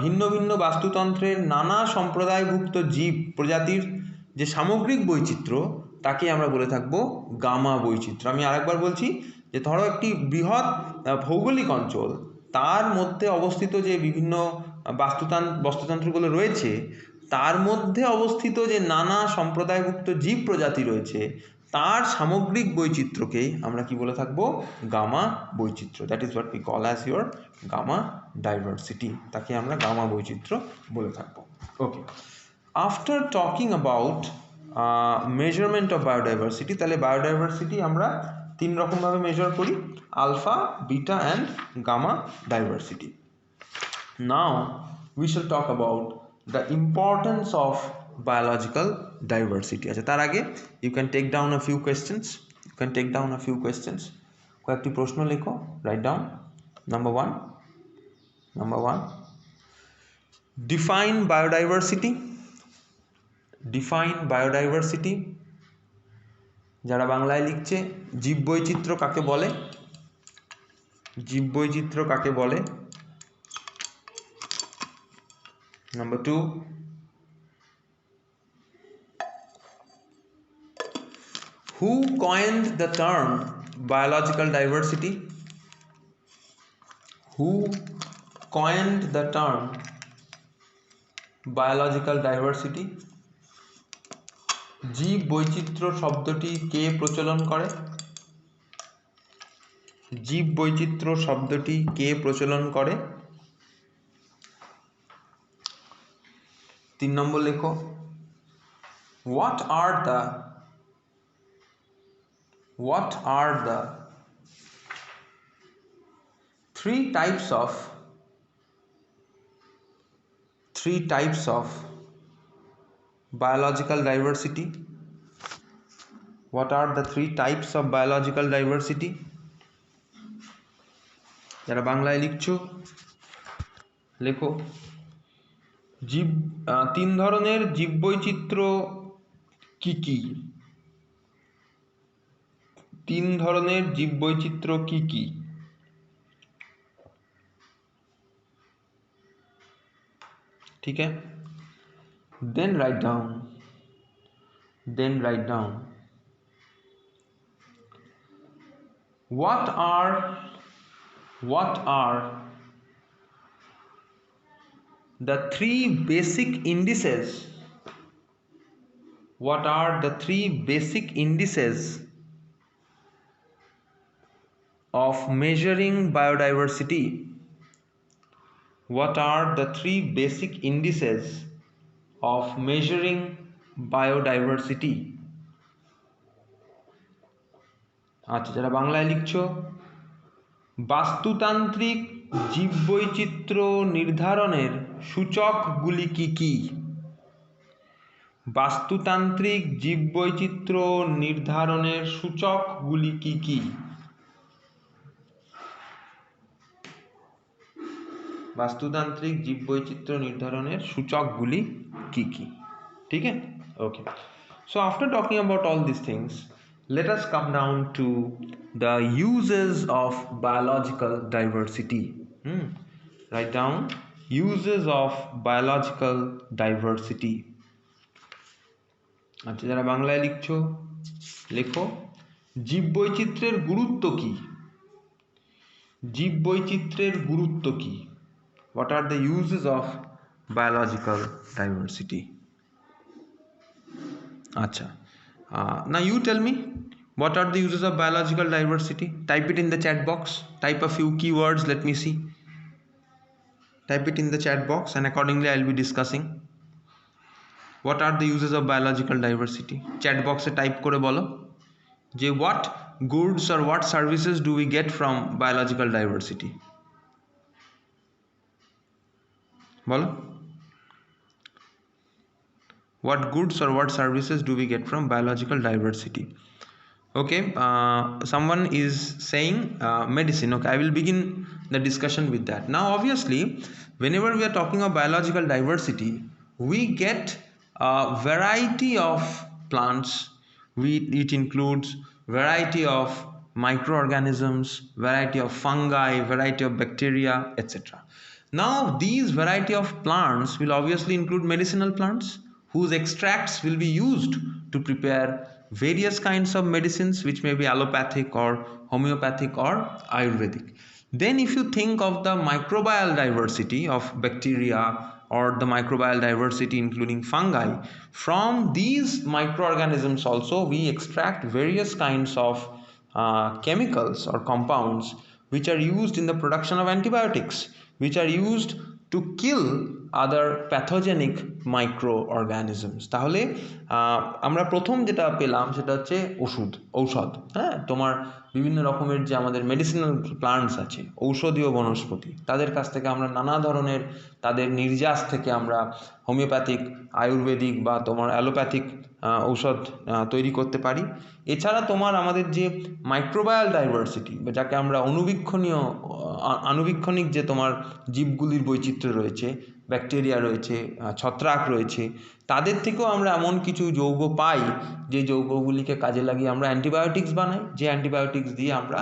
ভিন্ন ভিন্ন বাস্তুতন্ত্রের নানা সম্প্রদায়ভুক্ত জীব প্রজাতির যে সামগ্রিক বৈচিত্র্য তাকে আমরা বলে থাকবো গামা বৈচিত্র্য। আমি আরেকবার বলছি যে ধরো একটি বৃহৎ ভৌগোলিক অঞ্চল, তার মধ্যে অবস্থিত যে বিভিন্ন বাস্তুতন্ত্রগুলো রয়েছে, তার মধ্যে অবস্থিত যে নানা সম্প্রদায়ভুক্ত জীব প্রজাতি রয়েছে, তার সামগ্রিক বৈচিত্র্যকেই আমরা কি বলে থাকবো গামা বৈচিত্র্য। That is what we call as your gamma diversity, তাকে আমরা গামা বৈচিত্র্য বলে থাকবো। Okay, after talking about measurement of biodiversity, তাহলে বায়োডাইভার্সিটি আমরা তিন রকমভাবে মেজার করি, alpha, beta and gamma diversity. Now we shall talk about the importance of biological diversity. আচ্ছা, তার আগে you can take down a few questions. কয়েকটি প্রশ্ন লেখো, write down. Number one, define biodiversity. যারা বাংলায় লিখছে, জীববৈচিত্র্য কাকে বলে? Number 2, who coined the term biological diversity? জীব বৈচিত্র্য শব্দটি কে প্রচলন করে? জীব বৈচিত্র্য শব্দটি কে প্রচলন করে? 3 নম্বর লেখো, what are the three types of biological diversity? What are the three types of biological diversity? যারা বাংলায় লিখছো লেখো, তিন ধরনের জীববৈচিত্র্য কি কি? তিন ধরনের জীববৈচিত্র্য কি কি? ठीक है, then write down what are the three basic indices? What are the three basic indices of measuring biodiversity? What are the three basic indices of measuring biodiversity? আচ্ছা, যারা বাংলায় লিখছো, বাস্তুতান্ত্রিক জীববৈচিত্র্য নির্ধারণের সূচকগুলি কি কি? বাস্তুতান্ত্রিক জীববৈচিত্র্য নির্ধারণের সূচকগুলি কি কি? বাস্তুতান্ত্রিক জীববৈচিত্র্য নির্ধারণের সূচকগুলি কি কি? ঠিক আছে, ওকে। So after talking about all these things, let us come down to the uses of biological diversity. Write down uses of biological diversity. আচ্ছা, যারা বাংলায় লিখছো লেখো, জীববৈচিত্র্যের গুরুত্ব কি? জীববৈচিত্র্যের গুরুত্ব কি? What are the uses of biological diversity? Acha. Now you tell me, what are the uses of biological diversity? Type it in the chat box. Type a few keywords. Let me see. Type it in the chat box, and accordingly I'll be discussing. What are the uses of biological diversity? Chat box e type kore bolo je what goods or what services do we get from biological diversity? Bolo. What goods or what services do we get from biological diversity? Okay, someone is saying medicine. Okay, I will begin the discussion with that. Now obviously, whenever we are talking of biological diversity, we get a variety of plants. It includes variety of microorganisms, variety of fungi, variety of bacteria, etc. Now these variety of plants will obviously include medicinal plants whose extracts will be used to prepare various kinds of medicines, which may be allopathic or homeopathic or ayurvedic. Then if you think of the microbial diversity of bacteria or the microbial diversity including fungi, from these microorganisms also we extract various kinds of chemicals or compounds which are used in the production of antibiotics, which are used to kill other pathogenic microorganisms. তাহলে আমরা প্রথম যেটা পেলাম সেটা হচ্ছে ঔষধ। হ্যাঁ, তোমার বিভিন্ন রকমের যে আমাদের মেডিসিনাল প্লান্টস আছে, ঔষধীয় বনস্পতি, তাদের কাছ থেকে আমরা নানা ধরনের তাদের নির্যাস থেকে আমরা হোমিওপ্যাথিক, আয়ুর্বেদিক বা তোমার অ্যালোপ্যাথিক ঔষধ তৈরি করতে পারি। এছাড়া তোমার আমাদের যে মাইক্রোবায়াল ডাইভার্সিটি, যাকে আমরা আনুবীক্ষণিক যে তোমার জীবগুলির বৈচিত্র্য রয়েছে, ব্যাকটেরিয়া রয়েছে, ছত্রাক রয়েছে, তাদের থেকেও আমরা এমন কিছু যৌগ পাই যে যৌগগুলিকে কাজে লাগিয়ে আমরা অ্যান্টিবায়োটিক্স বানাই, যে অ্যান্টিবায়োটিক্স দিয়ে আমরা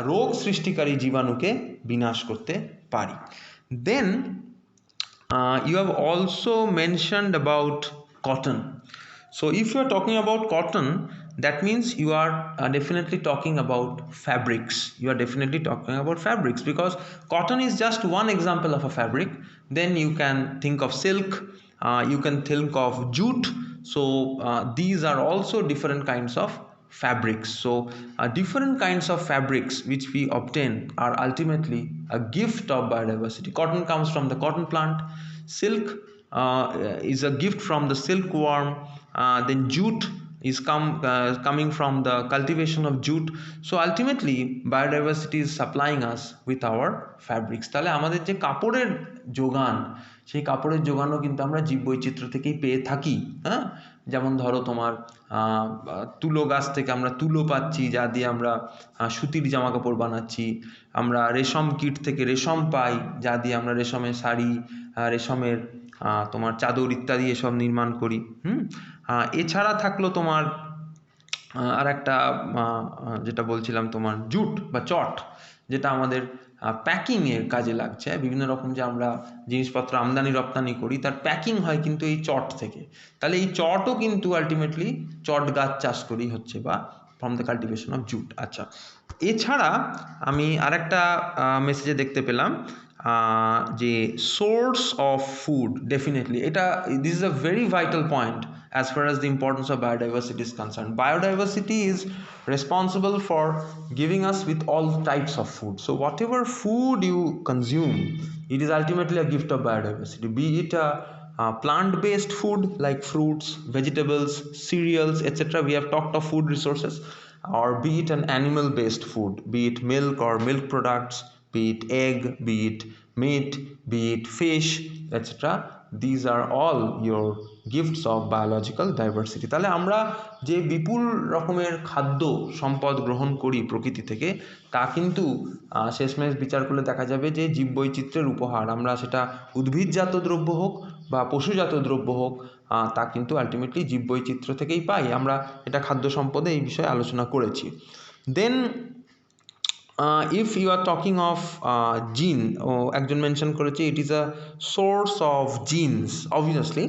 রোগ সৃষ্টিকারী জীবাণুকে বিনাশ করতে পারি। দেন you have also mentioned about cotton. So if you are talking about cotton, that means you are definitely talking about fabrics. You are definitely talking about fabrics, because cotton is just one example of a fabric. Then you can think of silk, you can think of jute. So these are also different kinds of fabrics. So different kinds of fabrics which we obtain are ultimately a gift of biodiversity. Cotton comes from the cotton plant, silk is a gift from the silkworm, then jute is coming from the cultivation of jute. So ultimately biodiversity is supplying us with our fabrics. তাহলে আমাদের যে কাপড়ের যোগান, সেই কাপড়ের যোগানও কিন্তু আমরা জীববৈচিত্র্য থেকেই পেয়ে থাকি। হ্যাঁ, যেমন ধরো তোমার তুলো গাছ থেকে আমরা তুলো পাচ্ছি, যা দিয়ে আমরা সুতির জামা কাপড় বানাচ্ছি। আমরা রেশম কীট থেকে রেশম পাই, যা দিয়ে আমরা রেশমের শাড়ি, রেশমের তোমার চাদর ইত্যাদি এসব নির্মাণ করি। এছাড়া থাকলো তোমার আর একটা যেটা বলছিলাম তোমার জুট বা চট, যেটা আমাদের প্যাকিংয়ের কাজে লাগছে। বিভিন্ন রকম যে আমরা জিনিসপত্র আমদানি রপ্তানি করি, তার প্যাকিং হয় কিন্তু এই চট থেকে। তাহলে এই চটও কিন্তু আলটিমেটলি চট গাছ চাষ করেই হচ্ছে, বা from the cultivation of jute. আচ্ছা, এছাড়া আমি আরেকটা মেসেজে দেখতে পেলাম যে সোর্স অফ ফুড, ডেফিনেটলি এটা, this is a very vital point as far as the importance of biodiversity is concerned. Biodiversity is responsible for giving us with all types of food. So whatever food you consume, it is ultimately a gift of biodiversity, be it a plant-based food like fruits, vegetables, cereals, etc. We have talked of food resources. Or be it an animal-based food, be it milk or milk products, be it egg, be it meat, be it fish, etc. These are all your gifts of biological diversity. তাহলে আমরা যে বিপুল রকমের খাদ্য সম্পদ গ্রহণ করি প্রকৃতি থেকে, তা কিন্তু শেষমেশ বিচার করলে দেখা যাবে যে জীববৈচিত্র্যের উপহার। আমরা সেটা উদ্ভিদজাত দ্রব্য হোক বা পশুজাত দ্রব্য হোক, তা কিন্তু আলটিমেটলি জীববৈচিত্র্য থেকেই পাই। আমরা এটা খাদ্য সম্পদে এই বিষয়ে আলোচনা করেছি। দেন if you are talking of gene, একজন মেনশন করেছে it is a source of genes, obviously.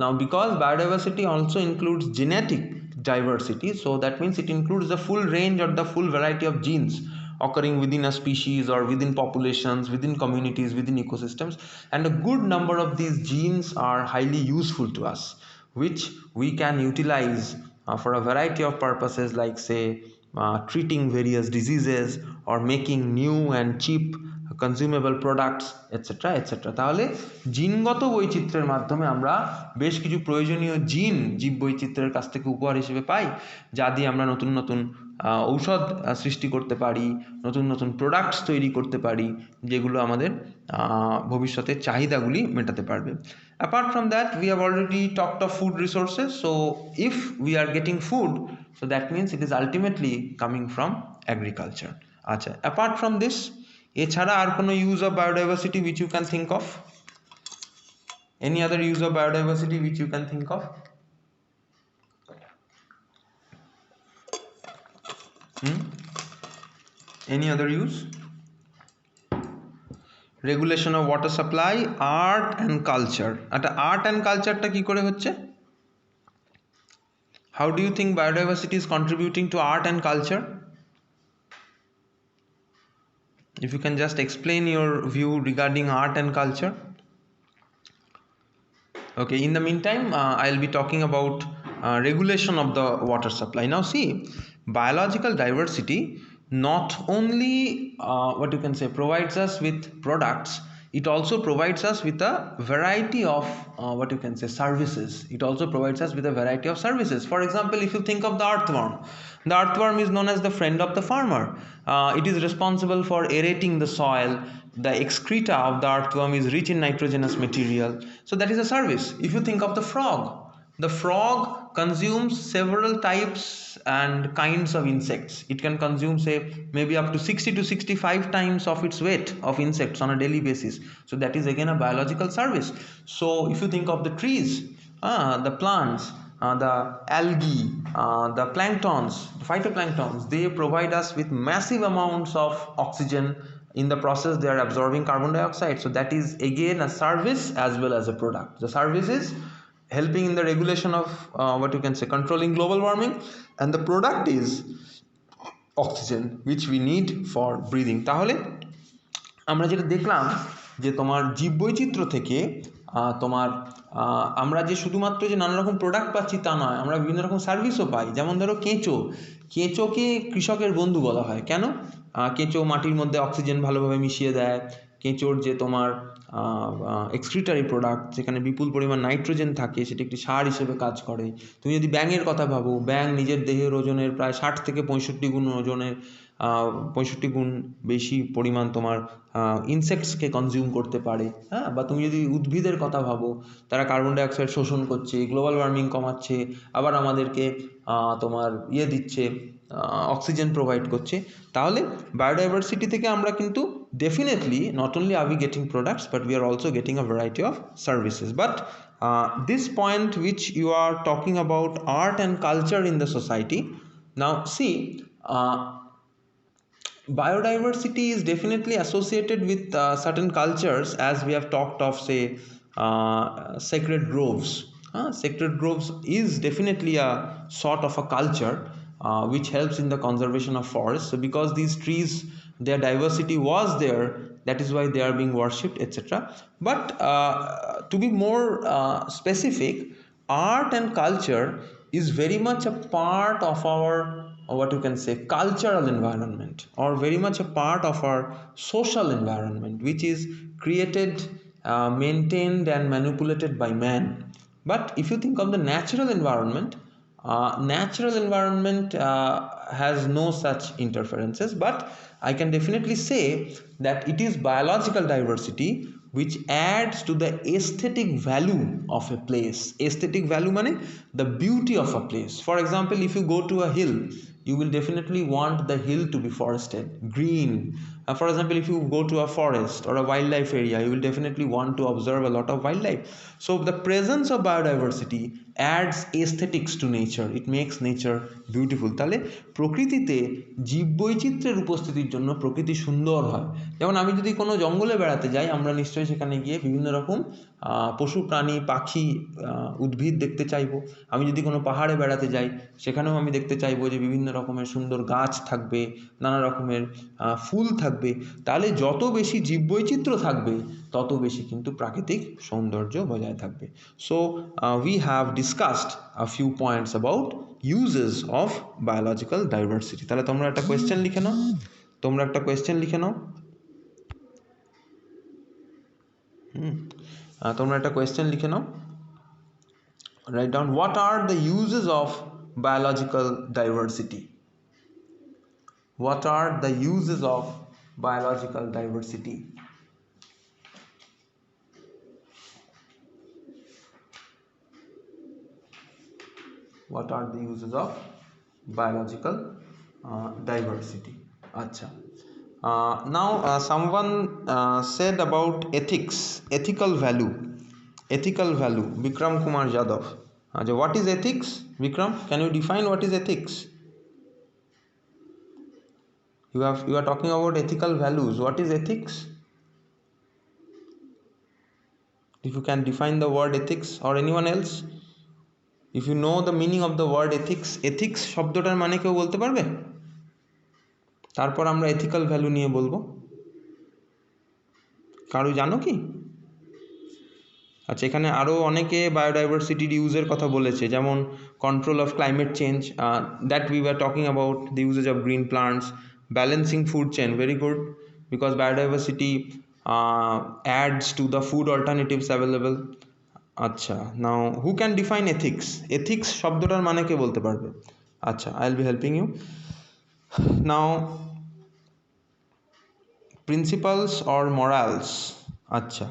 Now because biodiversity also includes genetic diversity, so that means it includes the full range or the full variety of genes occurring within a species or within populations, within communities, within ecosystems, and a good number of these genes are highly useful to us, which we can utilize for a variety of purposes, like say treating various diseases or making new and cheap consumable products, etc. etc. তাহলে জিনগত বৈচিত্র্যের মাধ্যমে আমরা বেশ কিছু প্রয়োজনীয় জিন জীববৈচিত্র্যের কাছ থেকে উপহার হিসেবে পাই, যা দিয়ে আমরা নতুন নতুন ঔষধ সৃষ্টি করতে পারি, নতুন নতুন প্রোডাক্টস তৈরি করতে পারি, যেগুলো আমাদের ভবিষ্যতের চাহিদাগুলি মেটাতে পারবে। Apart from that, we have already talked of food resources. So if we are getting food, so that means it is ultimately coming from agriculture. আচ্ছা, apart from this, এছাড়া আর কোনো use of biodiversity which you can think of? Any other use of biodiversity which you can think of? Any other use? Regulation of water supply, art and culture. আচ্ছা, art and culture-টা কি করে হচ্ছে? How do you think biodiversity is contributing to art and culture? If you can just explain your view regarding art and culture. Okay, in the meantime, I'll be talking about regulation of the water supply. Now see, biological diversity not only what you can say provides us with products, it also provides us with a variety of what you can say services. It also provides us with a variety of services. For example, if you think of the earthworm, the earthworm is known as the friend of the farmer. It is responsible for aerating the soil. The excreta of the earthworm is rich in nitrogenous material, so that is a service. If you think of the frog consumes several types and kinds of insects. It can consume, say, maybe up to 60 to 65 times of its weight of insects on a daily basis. So that is again a biological service. So if you think of the trees, the plants, the algae, the planktons, the phytoplanktons, they provide us with massive amounts of oxygen. In the process, they are absorbing carbon dioxide. So that is again a service as well as a product. The service is helping in the regulation of what you can say controlling global warming, and the product is oxygen which we need for breathing. তাহলে আমরা যেটা দেখলাম যে তোমার জীববৈচিত্র্য থেকে তোমার আমরা যে শুধুমাত্র যে নানা রকম প্রোডাক্ট পাচ্ছি তা নয়, আমরা বিভিন্ন রকম সার্ভিসও পাই। যেমন ধরো কেঁচোকে কৃষকের বন্ধু বলা হয় কেন? কেঁচো মাটির মধ্যে অক্সিজেন ভালোভাবে মিশিয়ে দেয়। কেঁচোর যে তোমার এক্সক্রিটারি প্রোডাক্ট, যেখানে বিপুল পরিমাণ নাইট্রোজেন থাকে, সেটি একটি সার হিসেবে কাজ করে। তুমি যদি ব্যাঙের কথা ভাবো, ব্যাঙ নিজের দেহের ওজনের প্রায় 60 থেকে 65 গুণ ওজনের 65 গুণ বেশি পরিমাণ তোমার ইনসেক্টসকে কনজিউম করতে পারে। হ্যাঁ, বা তুমি যদি উদ্ভিদের কথা ভাবো, তারা কার্বন ডাইঅক্সাইড শোষণ করছে, গ্লোবাল ওয়ার্মিং কমাচ্ছে, আবার আমাদেরকে তোমার দিচ্ছে, অক্সিজেন প্রোভাইড করছে। তাহলে বায়োডাইভার্সিটি থেকে আমরা কিন্তু definitely not only are we getting products, but we are also getting a variety of services. But this point which you are talking about, art and culture in the society, now see, biodiversity is definitely associated with certain cultures, as we have talked of, say, sacred groves. Sacred groves is definitely a sort of a culture which helps in the conservation of forests. So because these trees, their diversity was there, that is why they are being worshipped, etc. But to be more specific, art and culture is very much a part of our, what you can say, cultural environment, or very much a part of our social environment, which is created, maintained and manipulated by man. But if you think of the natural environment, has no such interferences. But I can definitely say that it is biological diversity which adds to the aesthetic value of a place. Aesthetic value meaning the beauty of a place. For example, if you go to a hill, you will definitely want the hill to be forested, green. For example, if you go to a forest or a wildlife area, you will definitely want to observe a lot of wildlife. So the presence of biodiversity adds aesthetics to nature. It makes nature beautiful. তাহলে প্রকৃতিতে জীববৈচিত্র্যের উপস্থিতির জন্য প্রকৃতি সুন্দর হয়। যেমন আমি যদি কোনো জঙ্গলে বেড়াতে যাই, আমরা নিশ্চয়ই সেখানে গিয়ে বিভিন্ন রকম পশু প্রাণী পাখি উদ্ভিদ দেখতে চাইবো। আমি যদি কোনো পাহাড়ে বেড়াতে যাই, সেখানেও আমি দেখতে চাইবো যে বিভিন্ন রকমের সুন্দর গাছ থাকবে, নানা রকমের ফুল থাকবে। তাহলে যত বেশি জীববৈচিত্র্য থাকবে, তত বেশি কিন্তু প্রাকৃতিক সৌন্দর্য বজায় থাকবে। So we have discussed a few points about uses of biological diversity. তাহলে তোমরা একটা কোয়েশ্চেন লিখে নাও, write down, what are the uses of biological diversity? What are the uses of biological diversity? What are the uses of biological diversity? Acha. Now someone said about ethics, ethical value. Vikram Kumar Jadhav. What is ethics? Vikram, can you define what is ethics? You are talking about ethical values. What is ethics? If you can define the word ethics, or anyone else, if you know the meaning of the word ethics শব্দটার মানে কেউ বলতে পারবে? তারপর আমরা ethical value নিয়ে বলবো। কারো জানো কি? আচ্ছা, এখানে আরও অনেকে বায়োডাইভার্সিটির ইউজের কথা বলেছে, যেমন control of climate change, that we were talking about the usage of green plants, balancing food chain, very good, because biodiversity adds to the food alternatives available. আচ্ছা, now who can define ethics শব্দটার মানে কে বলতে পারবে? আচ্ছা, I will be helping you now. Principles or morals, আচ্ছা,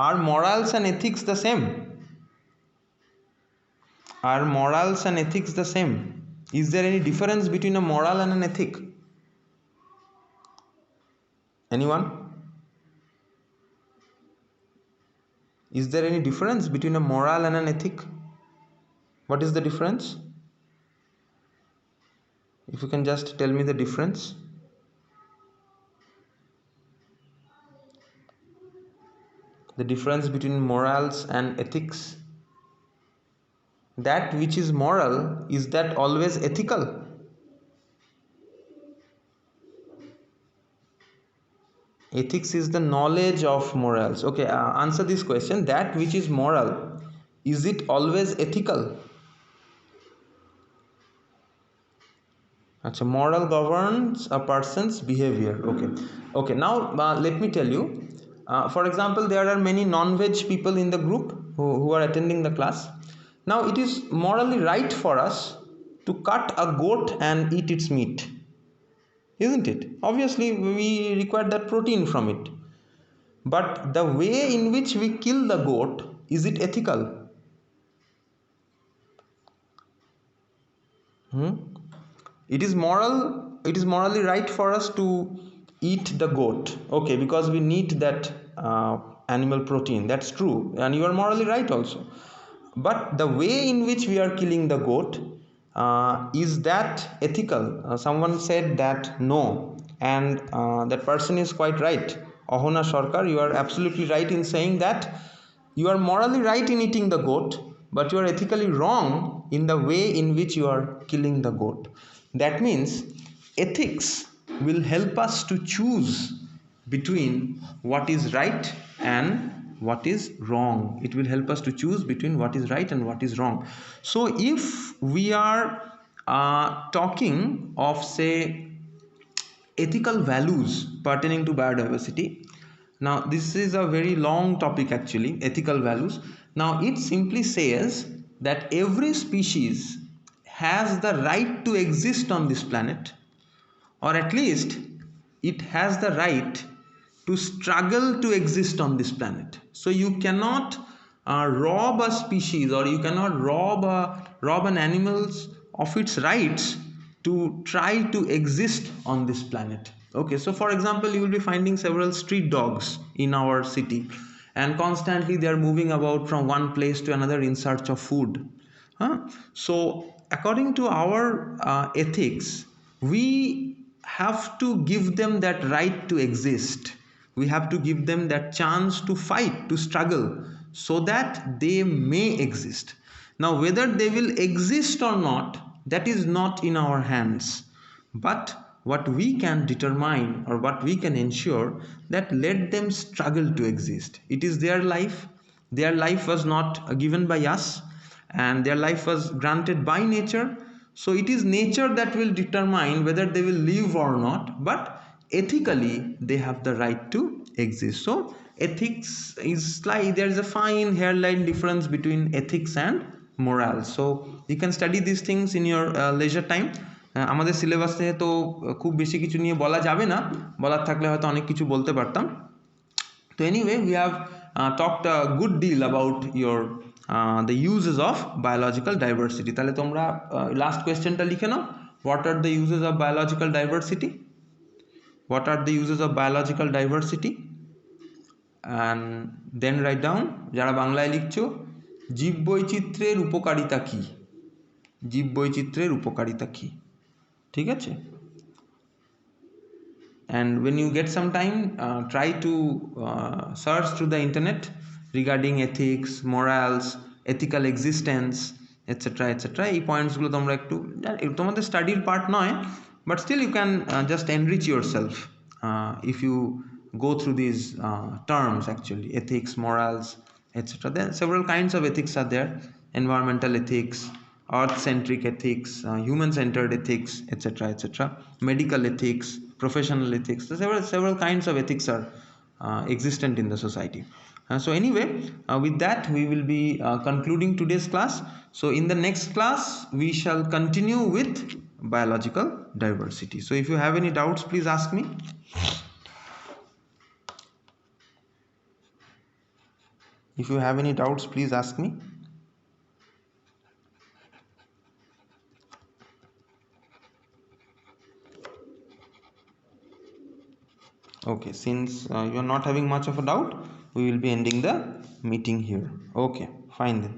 are morals and ethics the same? Are morals and ethics the same? Is there any difference between a moral and an ethic? Anyone? Is there any difference between a moral and an ethic? What is the difference? If you can just tell me the difference. The difference between morals and ethics. That which is moral, is that always ethical? Ethics is the knowledge of morals. Okay, answer this question. That which is moral, is it always ethical? Achha, moral governs a person's behavior. Okay, now let me tell you. For example, there are many non-veg people in the group who are attending the class. Now it is morally right for us to cut a goat and eat its meat, isn't it? Obviously we require that protein from it, but the way in which we kill the goat, is it ethical? It is morally right for us to eat the goat, okay, because we need that animal protein. That's true, and you are morally right also. But the way in which we are killing the goat, is that ethical? Someone said that no, and that person is quite right. Ahona Sarkar, you are absolutely right in saying that you are morally right in eating the goat, but you are ethically wrong in the way in which you are killing the goat. That means ethics will help us to choose between what is right and what is wrong. It will help us to choose between what is right and what is wrong. So if we are talking of, say, ethical values pertaining to biodiversity, now this is a very long topic actually, ethical values. Now it simply says that every species has the right to exist on this planet, or at least it has the right to struggle to exist on this planet. So you cannot rob a species, or you cannot rob an animals of its rights to try to exist on this planet. Okay, so for example, you will be finding several street dogs in our city, and constantly they are moving about from one place to another in search of food. So according to our ethics, we have to give them that right to exist. We have to give them that chance to fight, to struggle, so that they may exist. Now whether they will exist or not, that is not in our hands, but what we can determine, or what we can ensure, that let them struggle to exist. It is their life. Their life was not given by us, and their life was granted by nature. So it is nature that will determine whether they will live or not, but ethically they have the right to exist. So ethics is like, there is a fine hairline difference between ethics and morale. So you can study these things in your leisure time. আমাদের সিলেবাসে তো খুব বেশি কিছু নিয়ে বলা যাবে না, বলার থাকলে হয়তো অনেক কিছু বলতে পারতাম। তো anyway, we have talked a good deal about your the uses of biological diversity. তাহলে তোমরা last questionটা লিখে নাও, what are the uses of biological diversity? What are the uses of biological diversity? And then write down, যারা বাংলায় লিখছো, জীববৈচিত্র্যের উপকারিতা কি? জীববৈচিত্র্যের উপকারিতা কি? ঠিক আছে? And when you get some time, try to search through the internet regarding ethics, morals, ethical existence, etc. etc. এই পয়েন্টসগুলো তোমরা একটু, তোমাদের স্টাডির পার্ট নয়, but still you can just enrich yourself if you go through these terms actually, ethics, morals, etc. There are several kinds of ethics are there: environmental ethics, earth-centric ethics, human-centered ethics, etc. etc. medical ethics, professional ethics. So several kinds of ethics are existent in the society. So anyway, with that we will be concluding today's class. So in the next class we shall continue with biological diversity. So if you have any doubts, please ask me. If you have any doubts, please ask me. Okay, since you are not having much of a doubt, we will be ending the meeting here. Okay, fine then.